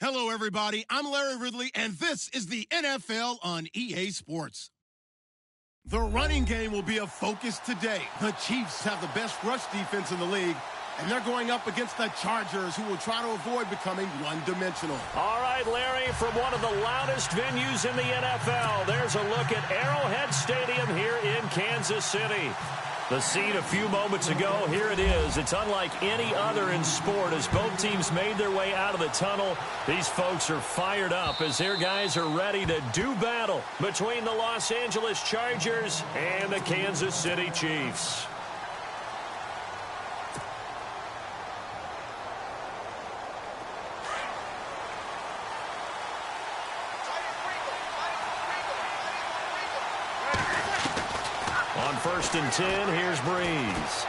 Hello, everybody. I'm Larry Ridley, and this is the NFL on EA Sports. The running game will be a focus today. The Chiefs have the best rush defense in the league, and they're going up against the Chargers, who will try to avoid becoming one-dimensional. All right, Larry, from one of the loudest venues in the NFL, there's a look at Arrowhead Stadium here in Kansas City. The scene a few moments ago, here it is. It's unlike any other in sport as both teams made their way out of the tunnel. These folks are fired up as their guys are ready to do battle between the Los Angeles Chargers and the Kansas City Chiefs. On 1st and 10, here's Breeze.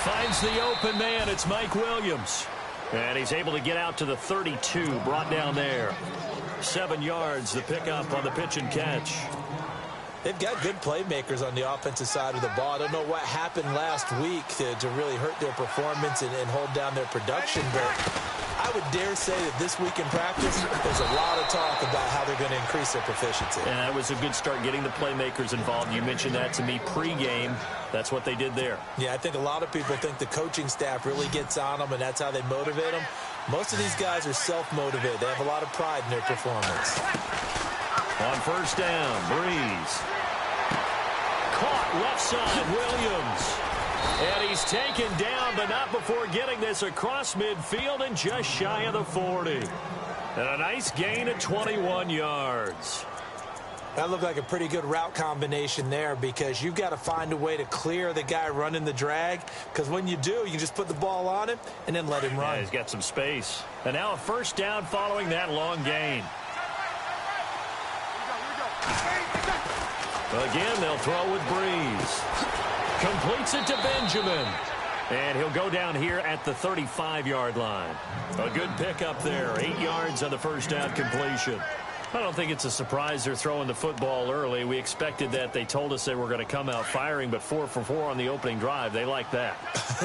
Finds the open man. It's Mike Williams. And he's able to get out to the 32, brought down there. 7 yards, the pickup on the pitch and catch. They've got good playmakers on the offensive side of the ball. I don't know what happened last week to really hurt their performance and hold down their production, but I would dare say that this week in practice, there's a lot of talk about how they're going to increase their proficiency. And that was a good start getting the playmakers involved. You mentioned that to me pregame. That's what they did there. Yeah, I think a lot of people think the coaching staff really gets on them, and that's how they motivate them. Most of these guys are self-motivated. They have a lot of pride in their performance. On 1st down, Breeze. Caught left side, Williams. And he's taken down, but not before getting this across midfield and just shy of the 40. And a nice gain of 21 yards. That looked like a pretty good route combination there because you've got to find a way to clear the guy running the drag, because when you do, you just put the ball on him and then let him run. Yeah, he's got some space. And now a 1st down following that long gain. Again, they'll throw with Breeze. Completes it to Benjamin. And he'll go down here at the 35-yard line. A good pickup there. 8 yards on the 1st down completion. I don't think it's a surprise they're throwing the football early. We expected that. They told us they were going to come out firing, but 4 for 4 on the opening drive. They like that.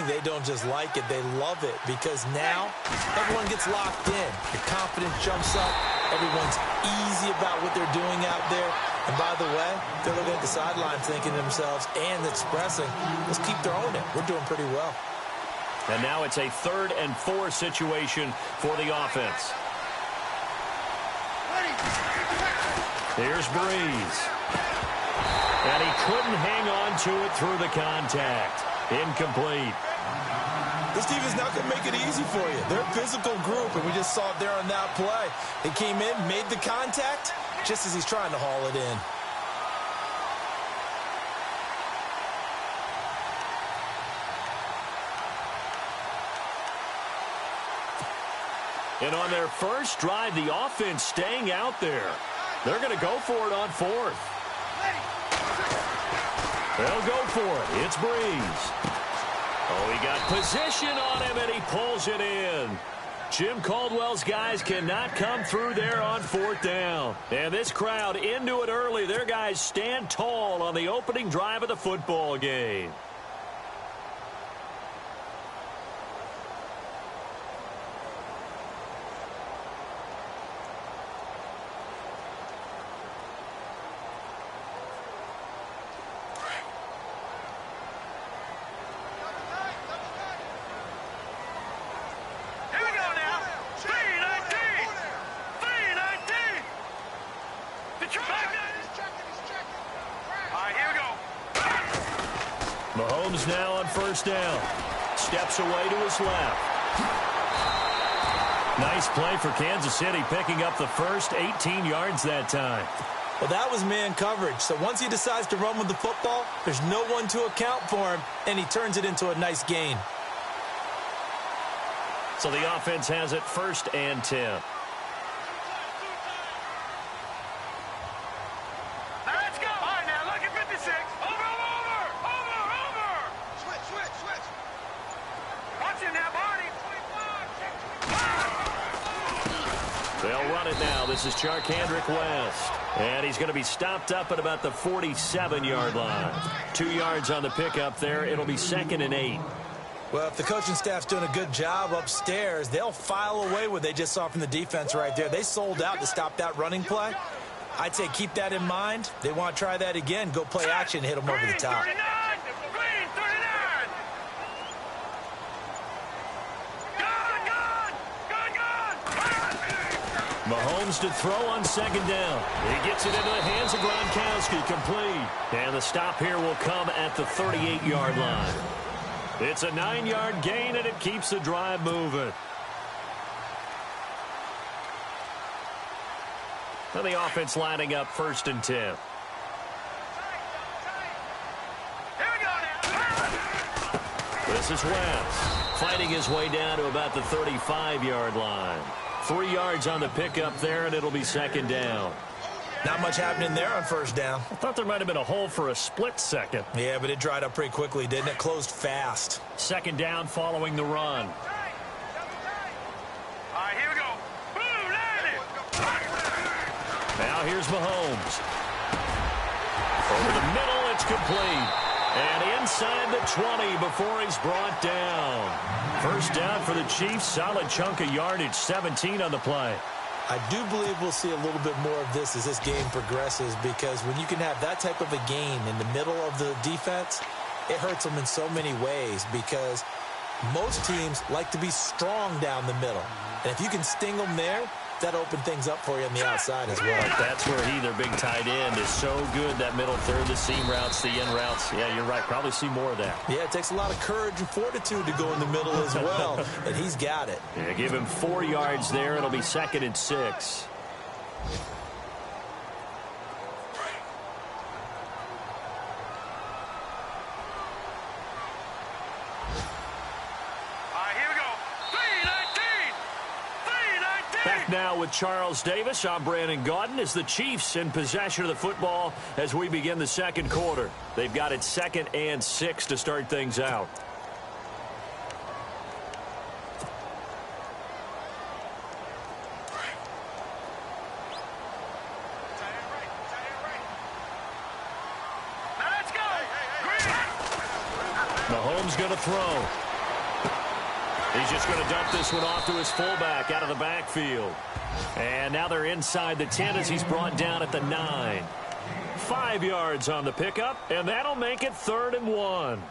They don't just like it. They love it because now everyone gets locked in. The confidence jumps up. Everyone's easy about what they're doing out there. And by the way, they're looking at the sidelines thinking to themselves and expressing, let's keep throwing it. We're doing pretty well. And now it's a 3rd and 4 situation for the offense. Here's Breeze. And he couldn't hang on to it through the contact. Incomplete. This team is not going to make it easy for you. They're a physical group, and we just saw it there on that play. They came in, made the contact, just as he's trying to haul it in. And on their first drive, the offense staying out there. They're going to go for it on 4th. They'll go for it. It's Breeze. Oh, he got position on him, and he pulls it in. Jim Caldwell's guys cannot come through there on 4th down. And this crowd into it early. Their guys stand tall on the opening drive of the football game. Mahomes now on 1st down. Steps away to his left. Nice play for Kansas City, picking up the first 18 yards that time. Well, that was man coverage. So once he decides to run with the football, there's no one to account for him, and he turns it into a nice gain. So the offense has it 1st and 10. They'll run it now. This is Charkandrick West. And he's going to be stopped up at about the 47-yard line. 2 yards on the pickup there. It'll be 2nd and 8. Well, if the coaching staff's doing a good job upstairs, they'll file away what they just saw from the defense right there. They sold out to stop that running play. I'd say keep that in mind. They want to try that again. Go play action and hit them over the top. Mahomes to throw on second down. He gets it into the hands of Gronkowski, complete. And the stop here will come at the 38-yard line. It's a 9-yard gain, and it keeps the drive moving. And the offense lining up 1st and 10. This is Wentz, fighting his way down to about the 35-yard line. 3 yards on the pickup there, and it'll be second down. Not much happening there on first down. I thought there might have been a hole for a split second. Yeah, but it dried up pretty quickly, didn't it? Closed fast. Second down following the run. All right, here we go. Boom, land it. Now here's Mahomes. Over the middle, it's complete. And inside the 20 before he's brought down. First down for the Chiefs. Solid chunk of yardage, 17 on the play. I do believe we'll see a little bit more of this as this game progresses, because when you can have that type of a game in the middle of the defense, it hurts them in so many ways, because most teams like to be strong down the middle. And if you can sting them there, that opened things up for you on the outside as well. That's where he, their big tight end, is so good, that middle third, the seam routes, the in routes. Yeah, you're right. Probably see more of that. Yeah, it takes a lot of courage and fortitude to go in the middle as well, and he's got it. Yeah, give him 4 yards there. It'll be 2nd and 6. Back now with Charles Davis. I'm Brandon Gaudin as the Chiefs in possession of the football as we begin the second quarter. They've got it 2nd and 6 to start things out. Mahomes going to throw. He's just going to dump this one off to his fullback out of the backfield. And now they're inside the 10 as he's brought down at the 9. 5 yards on the pickup, and that'll make it 3rd and 1.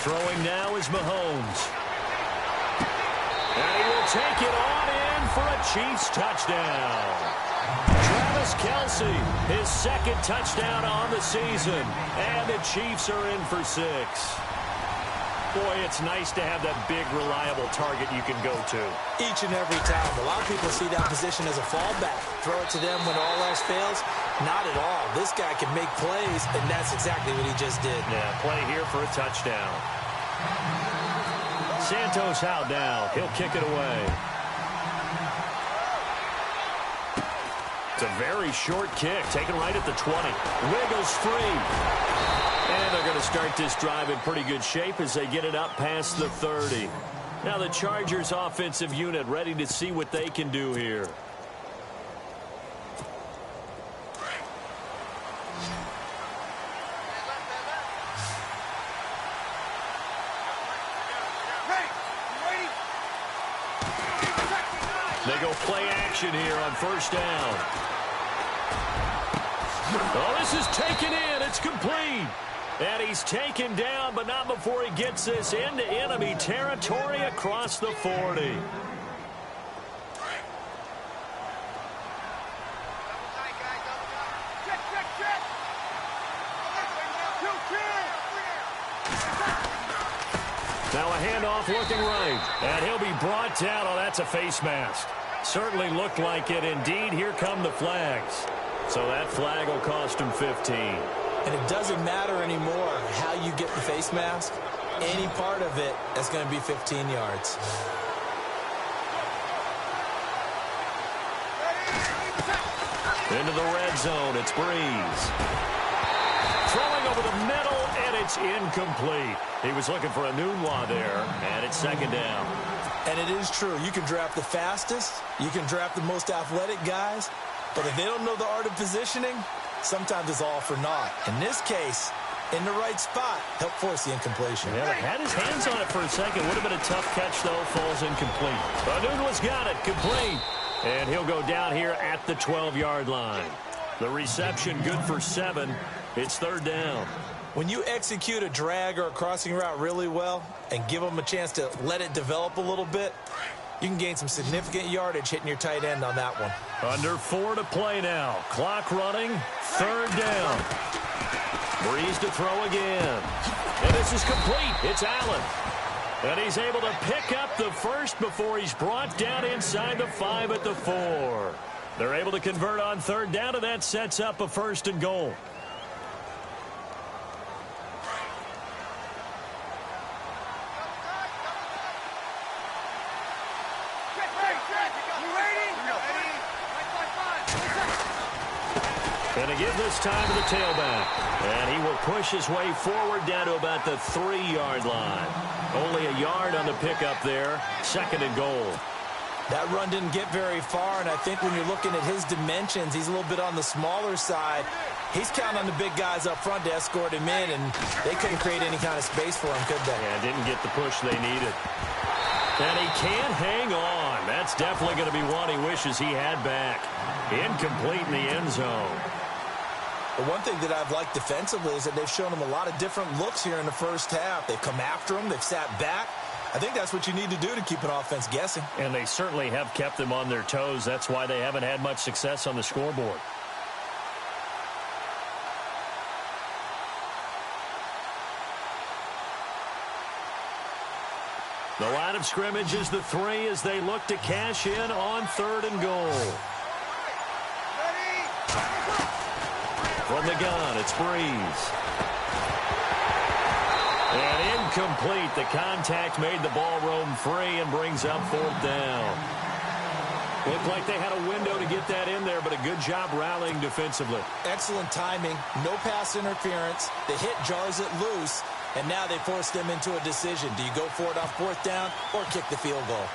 Throwing now is Mahomes. And he will take it on in for a Chiefs touchdown. Travis Kelce, his 2nd touchdown on the season. And the Chiefs are in for 6. Boy, it's nice to have that big, reliable target you can go to. Each and every time. A lot of people see that position as a fallback. Throw it to them when all else fails. Not at all. This guy can make plays, and that's exactly what he just did. Yeah, play here for a touchdown. Santos out now. He'll kick it away. It's a very short kick, taken right at the 20. Wiggles free. And they're going to start this drive in pretty good shape as they get it up past the 30. Now the Chargers offensive unit ready to see what they can do here. They go play action here on first down. Oh, this is taken in. It's complete. And he's taken down, but not before he gets this into enemy territory across the 40. Now a handoff looking right. And he'll be brought down. Oh, that's a face mask. Certainly looked like it. Indeed, here come the flags. So that flag will cost him 15. And it doesn't matter anymore how you get the face mask. Any part of it is going to be 15 yards. Into the red zone, it's Breeze. Throwing over the middle, and it's incomplete. He was looking for a Nunwa there, and it's second down. And it is true. You can draft the fastest. You can draft the most athletic guys. But if they don't know the art of positioning, sometimes it's all for naught. In this case, in the right spot, helped force the incompletion. Yeah, had his hands on it for a second. Would have been a tough catch, though. Falls incomplete. But Nunwa's got it. Complete. And he'll go down here at the 12-yard line. The reception good for 7. It's third down. When you execute a drag or a crossing route really well and give them a chance to let it develop a little bit, you can gain some significant yardage hitting your tight end on that one. Under 4 to play now. Clock running. Third down. Breeze to throw again. And this is complete. It's Allen. And he's able to pick up the first before he's brought down inside the 5 at the 4. They're able to convert on third down, and that sets up a 1st and goal. And to give this time to the tailback. And he will push his way forward down to about the 3-yard line. Only a yard on the pickup there. 2nd and goal. That run didn't get very far, and I think when you're looking at his dimensions, he's a little bit on the smaller side. He's counting on the big guys up front to escort him in, and they couldn't create any kind of space for him, could they? Yeah, didn't get the push they needed. And he can't hang on. That's definitely going to be one he wishes he had back. Incomplete in the end zone. The one thing that I've liked defensively is that they've shown him a lot of different looks here in the first half. They've come after him. They've sat back. I think that's what you need to do to keep an offense guessing. And they certainly have kept them on their toes. That's why they haven't had much success on the scoreboard. The line of scrimmage is the 3 as they look to cash in on 3rd and goal. From the gun, it's Breeze. And incomplete. The contact made the ball roam free and brings up 4th down. Looked like they had a window to get that in there, but a good job rallying defensively. Excellent timing. No pass interference. The hit jars it loose, and now they forced them into a decision. Do you go for it on 4th down or kick the field goal?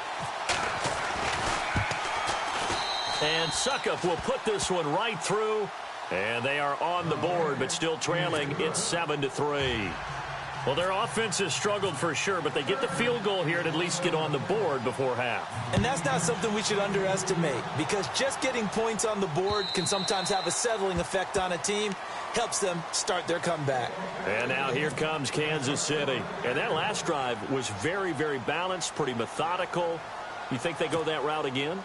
And Suckup will put this one right through. And they are on the board, but still trailing. It's 7-3. Well, their offense has struggled for sure, but they get the field goal here and at least get on the board before half. And that's not something we should underestimate, because just getting points on the board can sometimes have a settling effect on a team. Helps them start their comeback. And now here comes Kansas City. And that last drive was very, very balanced, pretty methodical. You think they go that route again?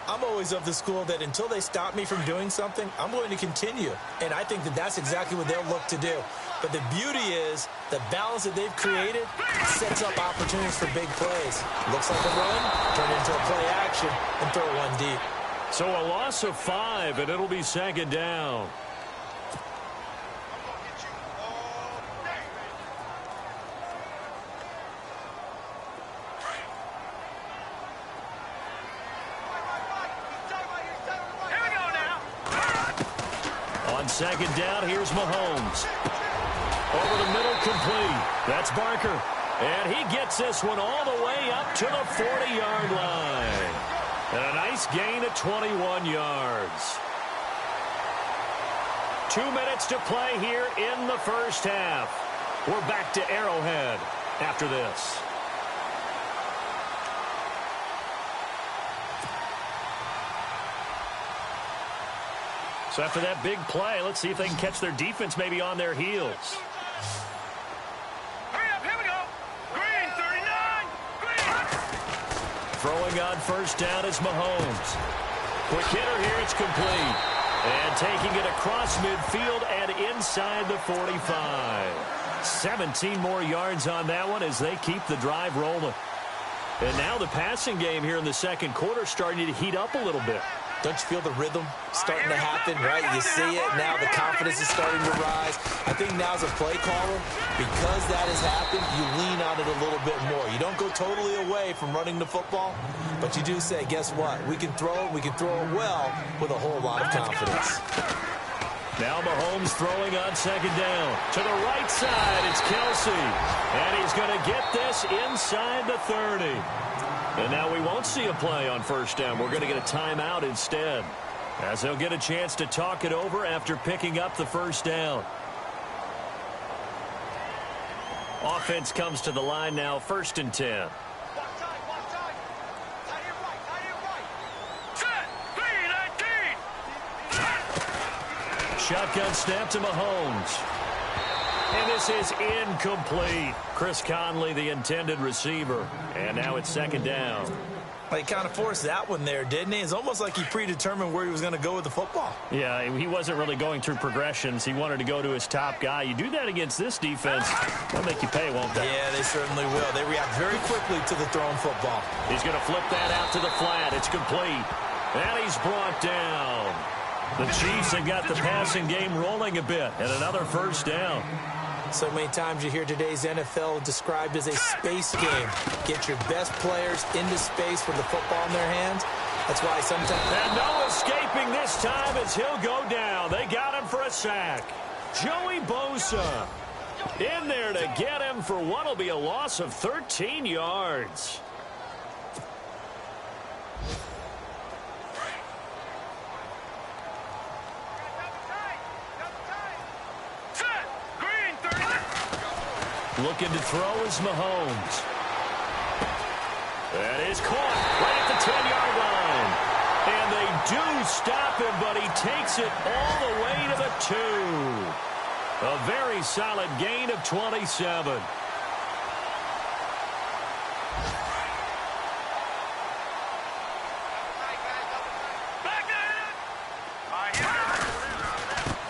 I'm always of the school that until they stop me from doing something, I'm going to continue. And I think that that's exactly what they'll look to do. But the beauty is the balance that they've created sets up opportunities for big plays. Looks like a run, turn into a play action, and throw one deep. So a loss of 5, and it'll be 2nd down. On 2nd down, here's Mahomes. Over the middle, complete. That's Barker. And he gets this one all the way up to the 40-yard line. And a nice gain of 21 yards. 2 minutes to play here in the first half. We're back to Arrowhead after this. So after that big play, let's see if they can catch their defense maybe on their heels. Hurry up, here we go. Green, 39. Green. Throwing on 1st down is Mahomes. Quick hitter here, it's complete. And taking it across midfield and inside the 45. 17 more yards on that one as they keep the drive rolling. And now the passing game here in the 2nd quarter starting to heat up a little bit. Don't you feel the rhythm starting to happen, right? You see it. Now the confidence is starting to rise. I think now as a play caller, because that has happened, you lean on it a little bit more. You don't go totally away from running the football, but you do say, guess what? We can throw it. We can throw it well with a whole lot of confidence. Now Mahomes throwing on second down. To the right side, it's Kelsey. And he's going to get this inside the 30. And now we won't see a play on first down. We're going to get a timeout instead, as they'll get a chance to talk it over after picking up the first down. Offense comes to the line now, 1st and 10. Shotgun snap to Mahomes. And this is incomplete. Chris Conley, the intended receiver. And now it's 2nd down. Well, he kind of forced that one there, didn't he? It's almost like he predetermined where he was going to go with the football. Yeah, he wasn't really going through progressions. He wanted to go to his top guy. You do that against this defense, they'll make you pay, won't they? Yeah, they certainly will. They react very quickly to the thrown football. He's going to flip that out to the flat. It's complete. And he's brought down. The Chiefs have got the passing game rolling a bit. And another first down. So many times you hear today's NFL described as a space game. Get your best players into space with the football in their hands. That's why sometimes... And no escaping this time as he'll go down. They got him for a sack. Joey Bosa in there to get him for what will be a loss of 13 yards. Looking to throw is Mahomes. That is caught right at the 10-yard line. And they do stop him, but he takes it all the way to the 2. A very solid gain of 27.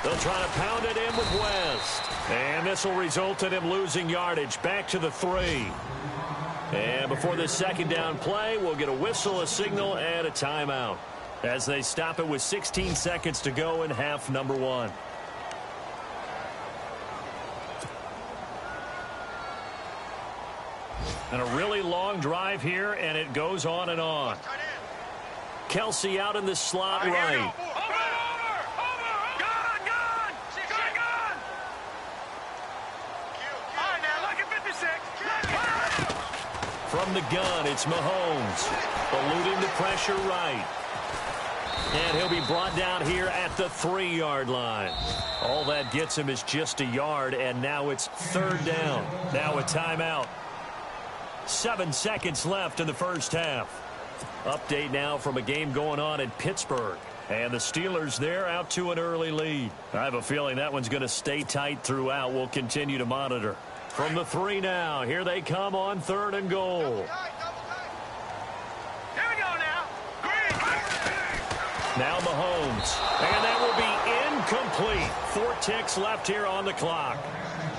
They'll try to pound it in with West. And this will result in him losing yardage back to the 3. And before this 2nd down play, we'll get a whistle, a signal, and a timeout as they stop it with 16 seconds to go in half number 1. And a really long drive here, and it goes on and on. Kelsey out in the slot right. From the gun, it's Mahomes, eluding the pressure right. And he'll be brought down here at the 3-yard line. All that gets him is just a yard, and now it's 3rd down. Now a timeout. 7 seconds left in the first half. Update now from a game going on in Pittsburgh. And the Steelers there out to an early lead. I have a feeling that one's going to stay tight throughout. We'll continue to monitor. From the 3 now, here they come on 3rd and goal. Here we go now. Now Mahomes. And that will be incomplete. 4 ticks left here on the clock.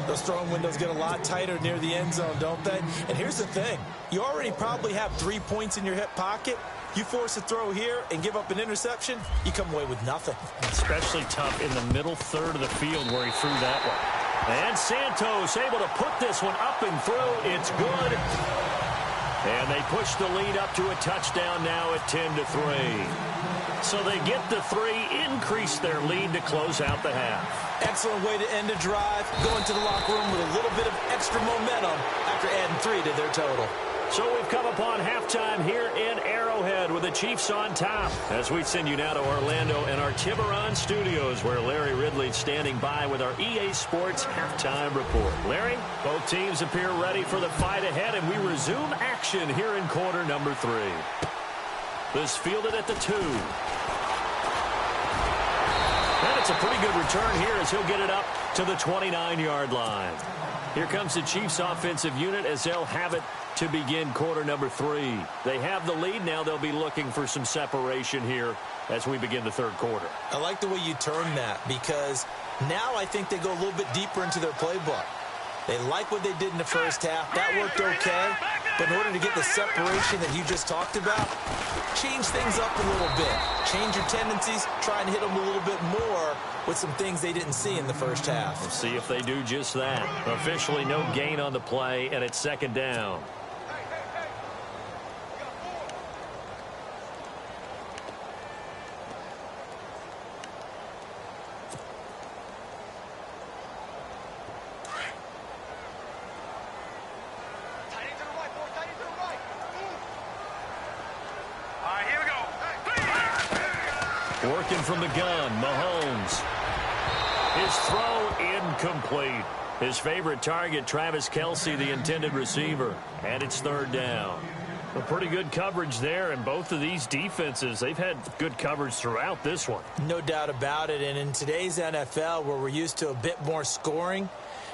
Those throwing windows get a lot tighter near the end zone, don't they? And here's the thing. You already probably have 3 points in your hip pocket. You force a throw here and give up an interception, you come away with nothing. Especially tough in the middle third of the field where he threw that one. And Santos able to put this one up and through. It's good. And they push the lead up to a touchdown now at 10-3. So they get the 3, increase their lead to close out the half. Excellent way to end a drive. Going to the locker room with a little bit of extra momentum after adding 3 to their total. So we've come upon halftime here in Arrowhead with the Chiefs on top. As we send you now to Orlando and our Tiburon studios, where Larry Ridley's standing by with our EA Sports halftime report. Larry, both teams appear ready for the fight ahead, and we resume action here in quarter number 3. This fielded at the 2. And it's a pretty good return here as he'll get it up to the 29-yard line. Here comes the Chiefs offensive unit as they'll have it to begin quarter number 3. They have the lead. Now they'll be looking for some separation here as we begin the 3rd quarter. I like the way you turn that, because now I think they go a little bit deeper into their playbook. They like what they did in the first half. That worked okay. But in order to get the separation that you just talked about, change things up a little bit. Change your tendencies, try and hit them a little bit more with some things they didn't see in the first half. We'll see if they do just that. Officially no gain on the play, and it's second down. Working from the gun, Mahomes. His throw incomplete. His favorite target, Travis Kelce, the intended receiver. And it's third down. A pretty good coverage there, and both of these defenses, they've had good coverage throughout this one. No doubt about it, and in today's NFL, where we're used to a bit more scoring,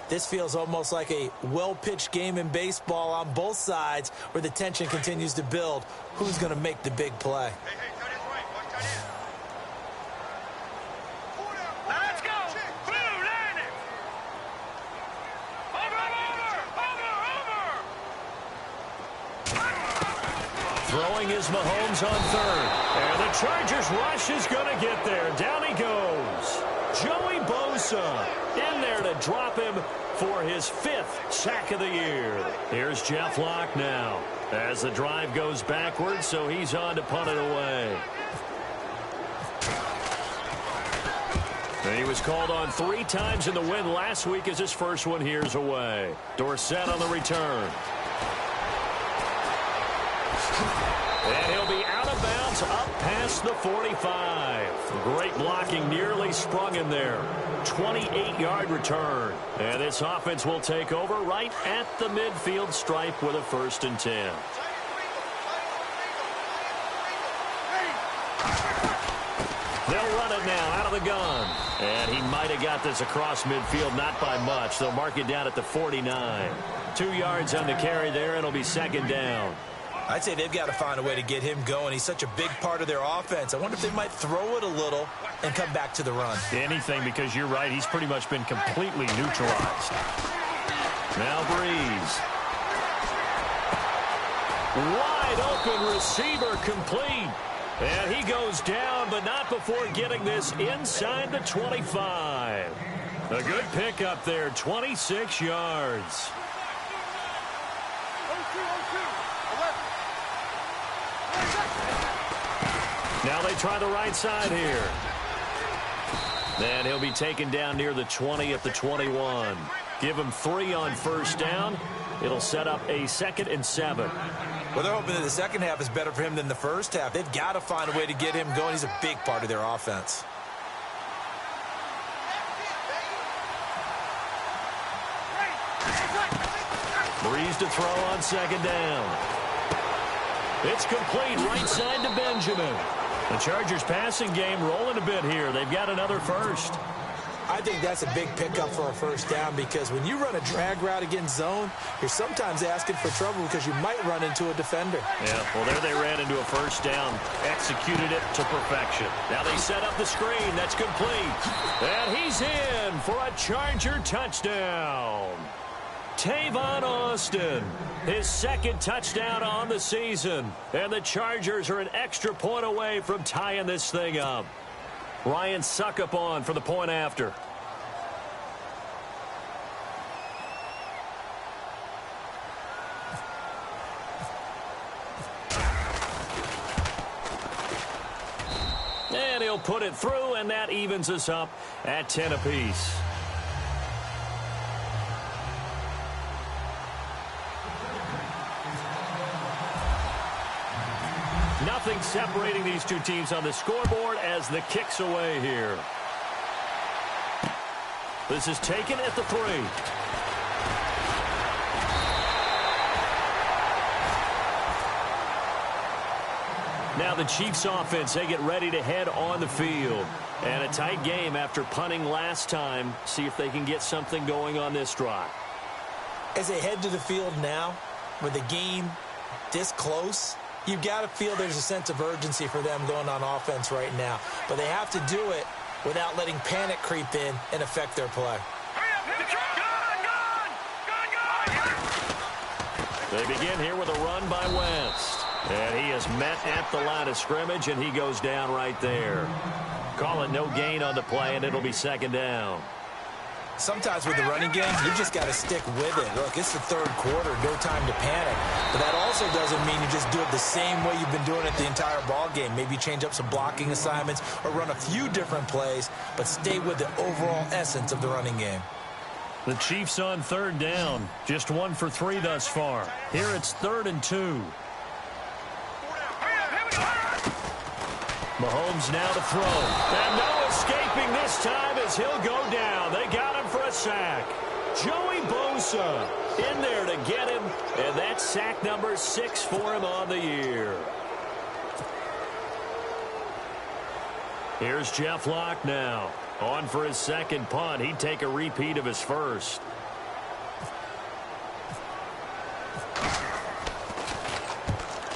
this feels almost like a well-pitched game in baseball on both sides where the tension continues to build. Who's going to make the big play? Throwing is Mahomes on third. And the Chargers rush is going to get there. Down he goes. Joey Bosa in there to drop him for his 5th sack of the year. Here's Jeff Locke now as the drive goes backwards, so he's on to punt it away. And he was called on 3 times in the win last week as his first one here's away. Dorsett on the return. And he'll be out of bounds up past the 45. Great blocking, nearly sprung him there. 28-yard return. And this offense will take over right at the midfield stripe with a 1st and 10. They'll run it now out of the gun. And he might have got this across midfield, not by much. They'll mark it down at the 49. 2 yards on the carry there, and it'll be second down. I'd say they've got to find a way to get him going. He's such a big part of their offense. I wonder if they might throw it a little and come back to the run. Anything, because you're right. He's pretty much been completely neutralized. Now Breeze. Wide open receiver complete. And he goes down, but not before getting this inside the 25. A good pickup there, 26 yards. Now they try the right side here. And he'll be taken down near the 20 at the 21. Give him 3 on first down. It'll set up a 2nd and 7. Well, they're hoping that the second half is better for him than the first half. They've got to find a way to get him going. He's a big part of their offense. Breeze to throw on second down. It's complete right side to Benjamin. The Chargers passing game rolling a bit here. They've got another first. I think that's a big pickup for a first down because when you run a drag route against zone, you're sometimes asking for trouble because you might run into a defender. Yeah, well, there they ran into a first down, executed it to perfection. Now they set up the screen. That's complete. And he's in for a Charger touchdown. Tavon Austin, his 2nd touchdown on the season. And the Chargers are an extra point away from tying this thing up. Ryan Suckup on for the point after. And he'll put it through, and that evens us up at 10 apiece. Nothing separating these two teams on the scoreboard as the kick's away here. This is taken at the 3. Now the Chiefs offense, they get ready to head on the field. And a tight game after punting last time. See if they can get something going on this drive. As they head to the field now, with the game this close, you've got to feel there's a sense of urgency for them going on offense right now. But they have to do it without letting panic creep in and affect their play. They begin here with a run by West. And he is met at the line of scrimmage, and he goes down right there. Call it no gain on the play, and it'll be second down. Sometimes with the running game, you just got to stick with it. Look, it's the third quarter, no time to panic. But that also doesn't mean you just do it the same way you've been doing it the entire ball game. Maybe change up some blocking assignments or run a few different plays, but stay with the overall essence of the running game. The Chiefs on third down. Just 1 for 3 thus far. Here it's 3rd and 2. Mahomes now to throw. And no escaping this time as he'll go down. They got him for a sack. Joey Bosa in there to get him. And that's sack number 6 for him on the year. Here's Jeff Locke now. On for his second punt. He'd take a repeat of his first.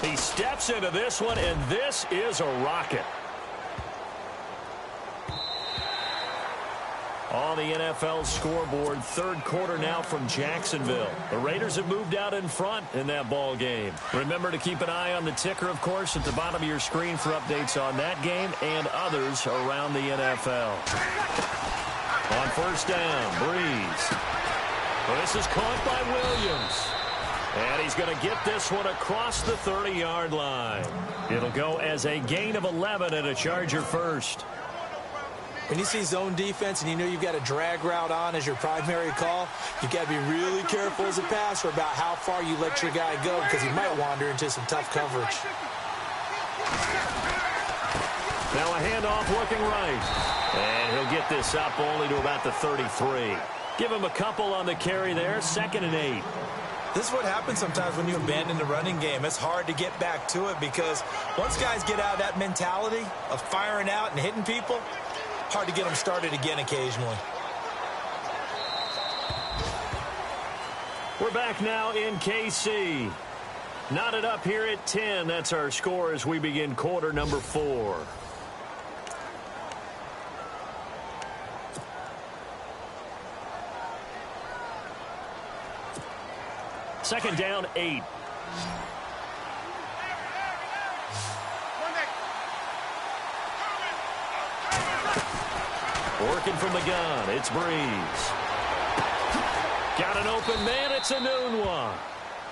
He steps into this one, and this is a rocket. On the NFL scoreboard, third quarter now from Jacksonville. The Raiders have moved out in front in that ball game. Remember to keep an eye on the ticker, of course, at the bottom of your screen for updates on that game and others around the NFL. On first down, Breeze. Well, this is caught by Williams. And he's going to get this one across the 30-yard line. It'll go as a gain of 11 and a Charger first. When you see zone defense and you know you've got a drag route on as your primary call, you've got to be really careful as a passer about how far you let your guy go because he might wander into some tough coverage. Now a handoff looking right. And he'll get this up only to about the 33. Give him a couple on the carry there, 2nd and 8. This is what happens sometimes when you abandon the running game. It's hard to get back to it because once guys get out of that mentality of firing out and hitting people, hard to get them started again occasionally. We're back now in KC. Knotted up here at 10. That's our score as we begin quarter number 4. Second down, 8. Working from the gun, it's Breeze. Got an open man, it's Enunwa.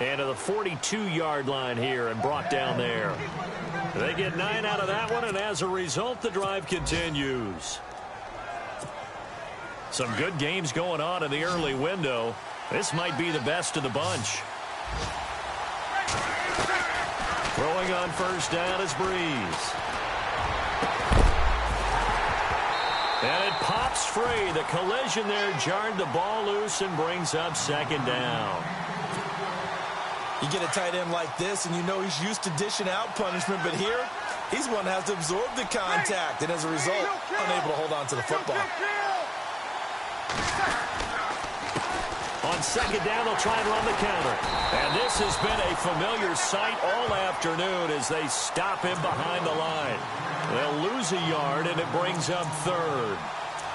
And to the 42-yard line here and brought down there. They get 9 out of that one, and as a result, the drive continues. Some good games going on in the early window. This might be the best of the bunch. Throwing on first down is Breeze. And it pops free. The collision there jarred the ball loose and brings up second down. You get a tight end like this, and you know he's used to dishing out punishment, but here, he's one that has to absorb the contact, and as a result, unable to hold on to the football. On second down, they'll try and run the counter. And this has been a familiar sight all afternoon as they stop him behind the line. They'll lose a yard, and it brings up third.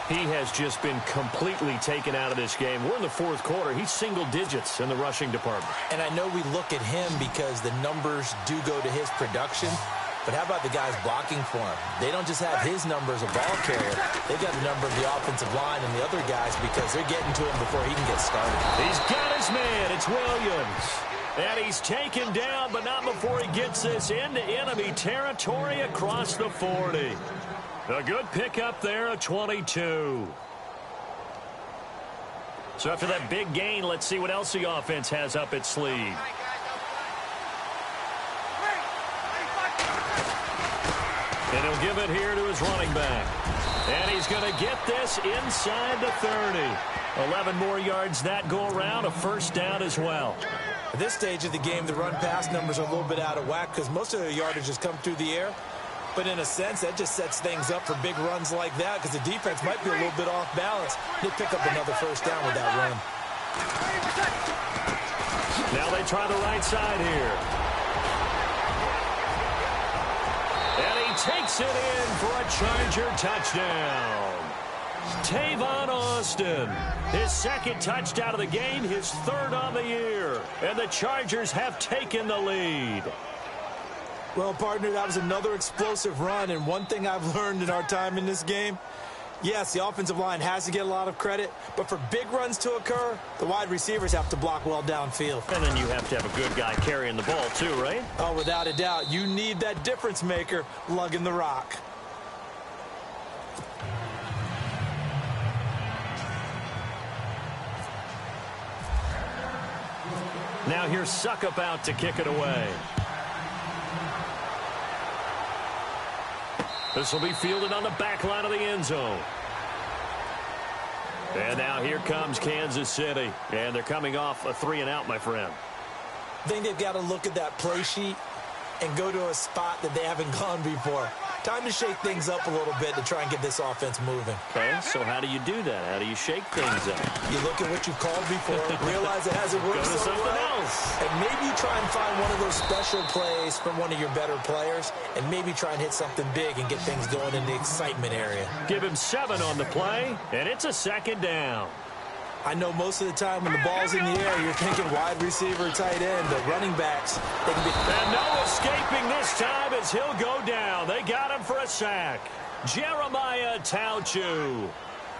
He has just been completely taken out of this game. We're in the fourth quarter. He's single digits in the rushing department. And I know we look at him because the numbers do go to his production. But how about the guys blocking for him? They don't just have his number as a ball carrier. They've got the number of the offensive line and the other guys because they're getting to him before he can get started. He's got his man. It's Williams. And he's taken down, but not before he gets this into enemy territory across the 40. A good pickup there, a 22. So after that big gain, let's see what else the offense has up its sleeve. And he'll give it here to his running back. And he's going to get this inside the 30. 11 more yards that go around, a first down as well. At this stage of the game, the run-pass numbers are a little bit out of whack because most of their yardage has come through the air. But in a sense, that just sets things up for big runs like that because the defense might be a little bit off balance. They pick up another first down with that run. Now they try the right side here. And he takes it in for a Charger touchdown. Tavon Austin, his second touchdown of the game, his third on the year. And the Chargers have taken the lead. Well, partner, that was another explosive run, and one thing I've learned in our time in this game, yes, the offensive line has to get a lot of credit, but for big runs to occur, the wide receivers have to block well downfield. And then you have to have a good guy carrying the ball too, right? Oh, without a doubt. You need that difference maker lugging the rock. Now here's Suckup out to kick it away. This will be fielded on the back line of the end zone. And now here comes Kansas City. And they're coming off a 3-and-out, my friend. I think they've got to look at that play sheet and go to a spot that they haven't gone before. Time to shake things up a little bit to try and get this offense moving. Okay, so how do you do that? How do you shake things up? You look at what you've called before, realize it hasn't worked Go to so something well, else. and maybe try and find one of those special plays from one of your better players, and maybe try and hit something big and get things going in the excitement area. Give him 7 on the play, and it's a second down. I know most of the time when the ball's in the air, you're thinking wide receiver, tight end, but running backs, they can be... And no escaping this time as he'll go down. They got him for a sack. Jeremiah Tauchu.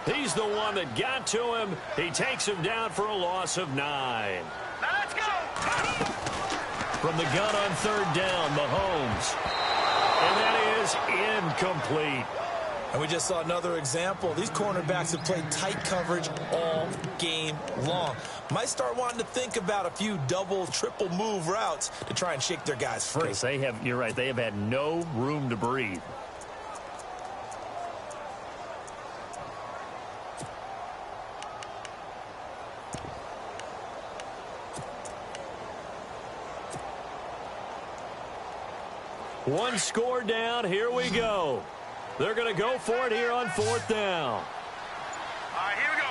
He's the one that got to him. He takes him down for a loss of 9. Let's go. From the gun on third down, Mahomes. And that is incomplete. And we just saw another example. These cornerbacks have played tight coverage all game long. Might start wanting to think about a few double, triple move routes to try and shake their guys free. Because they have, you're right, they have had no room to breathe. One score down, here we go. They're going to go for it here on fourth down. All right, here we go.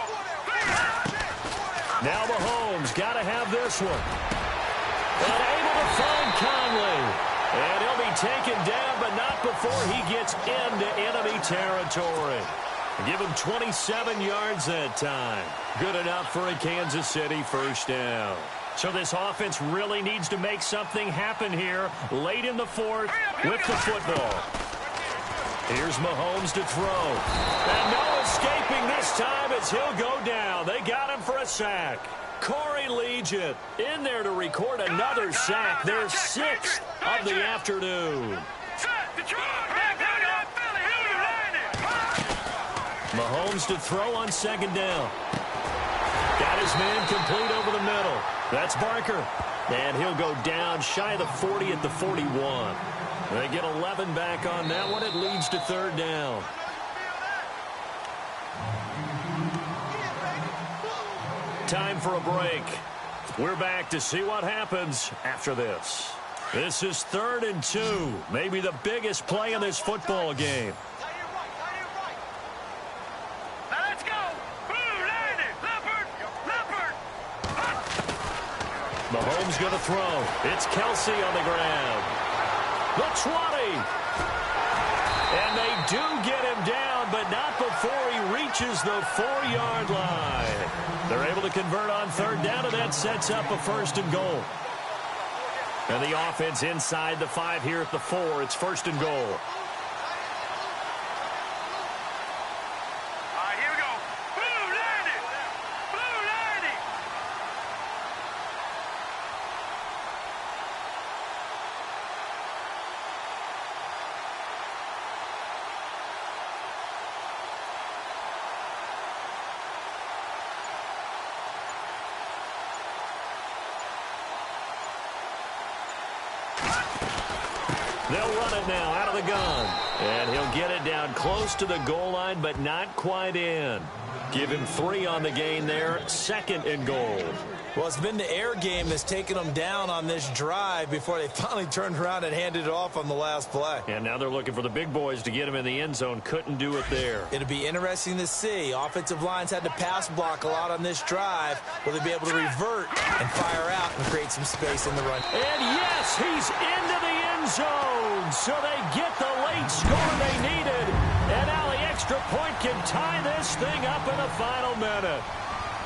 Now Mahomes got to have this one. And able to find Conley. And he'll be taken down, but not before he gets into enemy territory. Give him 27 yards that time. Good enough for a Kansas City first down. So this offense really needs to make something happen here late in the fourth with the football. Here's Mahomes to throw. And no escaping this time as he'll go down. They got him for a sack. Corey Legion in there to record another sack. Their 6th of the afternoon. Mahomes to throw on second down. Got his man complete over the middle. That's Barker. And he'll go down shy of the 40 at the 41. They get 11 back on that one. It leads to third down. Time for a break. We're back to see what happens after this. This is 3rd and 2. Maybe the biggest play in this football game. Let's go. Mahomes going to throw. It's Kelsey on the ground. The 20. And they do get him down, but not before he reaches the 4-yard line. They're able to convert on third down, and that sets up a 1st and goal. And the offense inside the 5 here at the 4. It's 1st and goal. They'll run it now out of the gun. And he'll get it down close to the goal line, but not quite in. Give him 3 on the gain there. 2nd and goal. Well, it's been the air game that's taken them down on this drive before they finally turned around and handed it off on the last play. And now they're looking for the big boys to get him in the end zone. Couldn't do it there. It'll be interesting to see. Offensive lines had to pass block a lot on this drive. Will they be able to revert and fire out and create some space in the run? And yes, he's into the end zone. So they get the late score they needed. And now the extra extra point can tie this thing up in the final minute.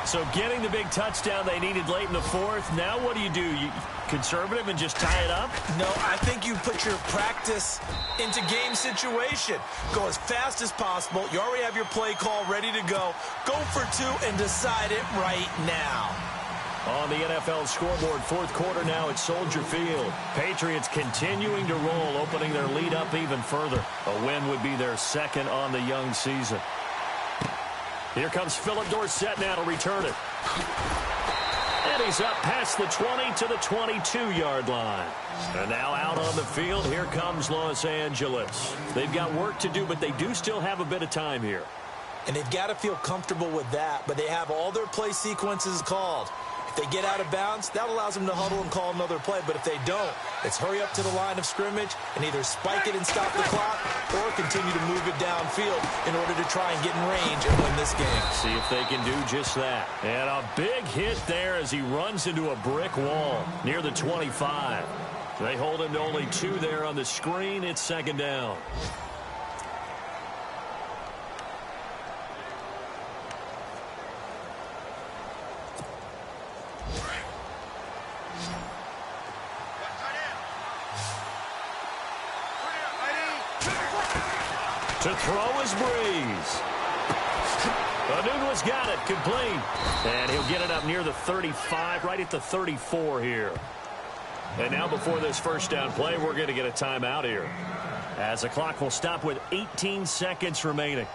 So getting the big touchdown they needed late in the fourth. Now what do? You conservative and just tie it up? No, I think you put your practice into game situation. Go as fast as possible. You already have your play call ready to go. Go for two and decide it right now. On the NFL scoreboard, fourth quarter now at Soldier Field. Patriots continuing to roll, opening their lead up even further. A win would be their second on the young season. Here comes Philip Dorsett now to return it. And he's up past the 20 to the 22-yard line. And now out on the field, here comes Los Angeles. They've got work to do, but they do still have a bit of time here. And they've got to feel comfortable with that, but they have all their play sequences called. If they get out of bounds, that allows them to huddle and call another play. But if they don't, it's hurry up to the line of scrimmage and either spike it and stop the clock or continue to move it downfield in order to try and get in range and win this game. See if they can do just that. And a big hit there as he runs into a brick wall near the 25. They hold him to only 2 there on the screen. It's second down. To throw is Breeze. Anunua's got it, complete. And he'll get it up near the 35, right at the 34 here. And now before this first down play, we're going to get a timeout here, as the clock will stop with 18 seconds remaining.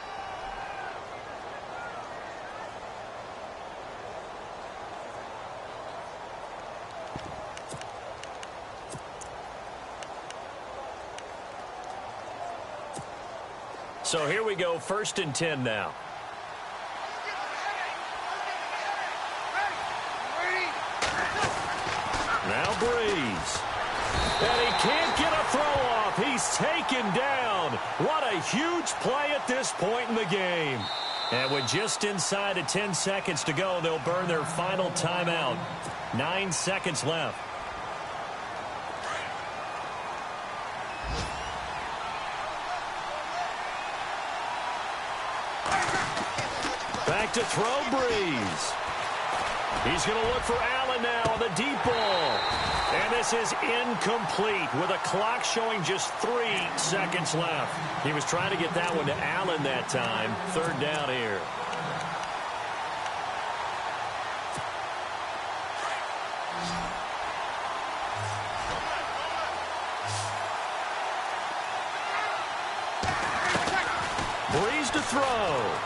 So here we go, 1st and 10 now. Now Breeze. And he can't get a throw off. He's taken down. What a huge play at this point in the game. And with just inside of 10 seconds to go, they'll burn their final timeout. 9 seconds left. Back to throw, Breeze. He's going to look for Allen now on the deep ball. And this is incomplete with a clock showing just 3 seconds left. He was trying to get that one to Allen that time. 3rd down here. Breeze to throw.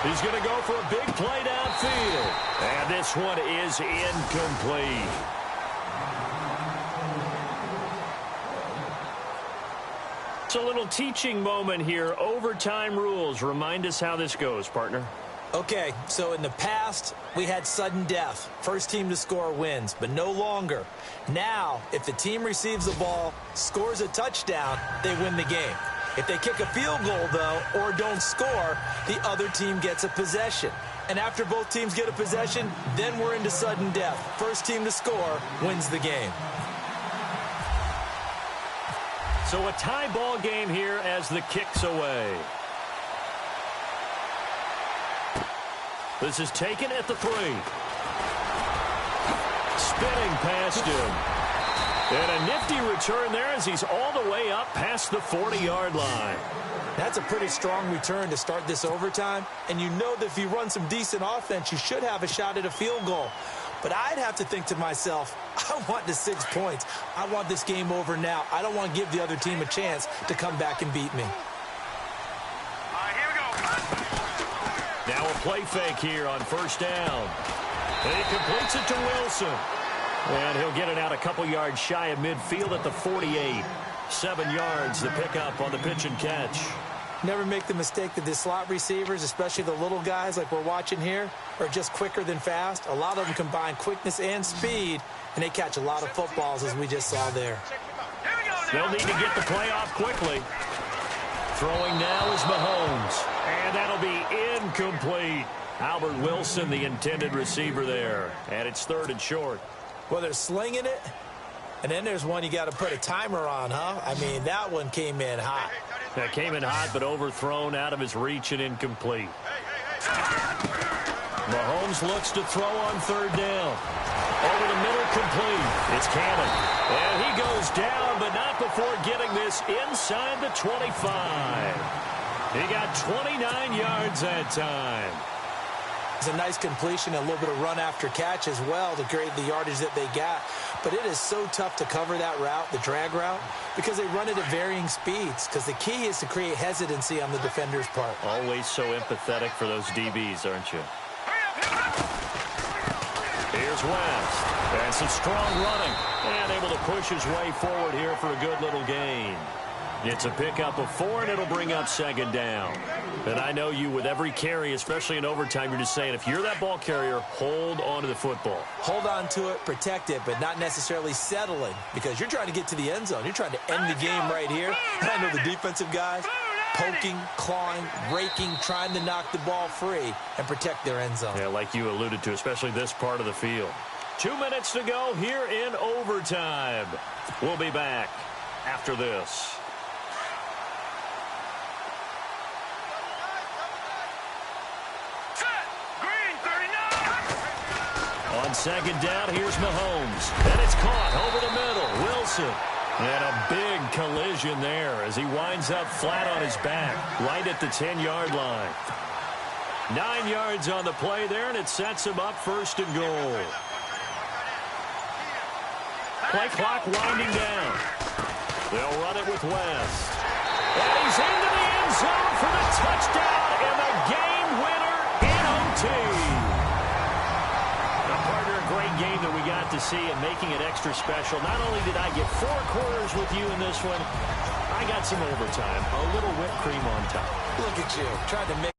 He's going to go for a big play downfield. And this one is incomplete. It's a little teaching moment here. Overtime rules. Remind us how this goes, partner. Okay, so in the past, we had sudden death. First team to score wins, but no longer. Now, if the team receives the ball, scores a touchdown, they win the game. If they kick a field goal, though, or don't score, the other team gets a possession. And after both teams get a possession, then we're into sudden death. First team to score wins the game. So a tie ball game here as the kick's away. This is taken at the 3. Spinning past him. And a nifty return there as he's all the way up past the 40-yard line. That's a pretty strong return to start this overtime. And you know that if you run some decent offense, you should have a shot at a field goal. But I'd have to think to myself, I want the 6 points. I want this game over now. I don't want to give the other team a chance to come back and beat me. Here we go. Now a play fake here on 1st down. And he completes it to Wilson. And he'll get it out a couple yards shy of midfield at the 48. 7 yards the pickup on the pitch and catch. Never make the mistake that the slot receivers, especially the little guys like we're watching here, are just quicker than fast. A lot of them combine quickness and speed, and they catch a lot of footballs, as we just saw there. They'll need to get the play off quickly. Throwing now is Mahomes. And that'll be incomplete. Albert Wilson, the intended receiver there. And it's 3rd and short. Well, they're slinging it, And then there's one you got to put a timer on, huh? I mean, that one came in hot. That came in hot, but overthrown, out of his reach, and incomplete. Mahomes looks to throw on third down. Over the middle, complete. It's Cannon. And he goes down, but not before getting this inside the 25. He got 29 yards that time. It's a nice completion, a little bit of run after catch as well to create the yardage that they got. But it is so tough to cover that route, the drag route, because they run it at varying speeds. Because the key is to create hesitancy on the defender's part. Always so empathetic for those DBs, aren't you? Here's West. And some strong running. And able to push his way forward here for a good little gain. It's a pickup of 4, and it'll bring up second down. And I know you, with every carry, especially in overtime, you're just saying, if you're that ball carrier, hold on to the football. Hold on to it, protect it, but not necessarily settling, because you're trying to get to the end zone. You're trying to end the game right here. And I know the defensive guys poking, clawing, raking, trying to knock the ball free and protect their end zone. Yeah, like you alluded to, especially this part of the field. 2 minutes to go here in overtime. We'll be back after this. On second down, here's Mahomes. And it's caught over the middle. Wilson. And a big collision there as he winds up flat on his back, right at the 10-yard line. 9 yards on the play there, and it sets him up first and goal. Play clock winding down. They'll run it with West. And he's into the end zone for the touchdown and the game winner in OT. Great game that we got to see and making it extra special. Not only did I get 4 quarters with you in this one, I got some overtime, a little whipped cream on top. Look at you, trying to mix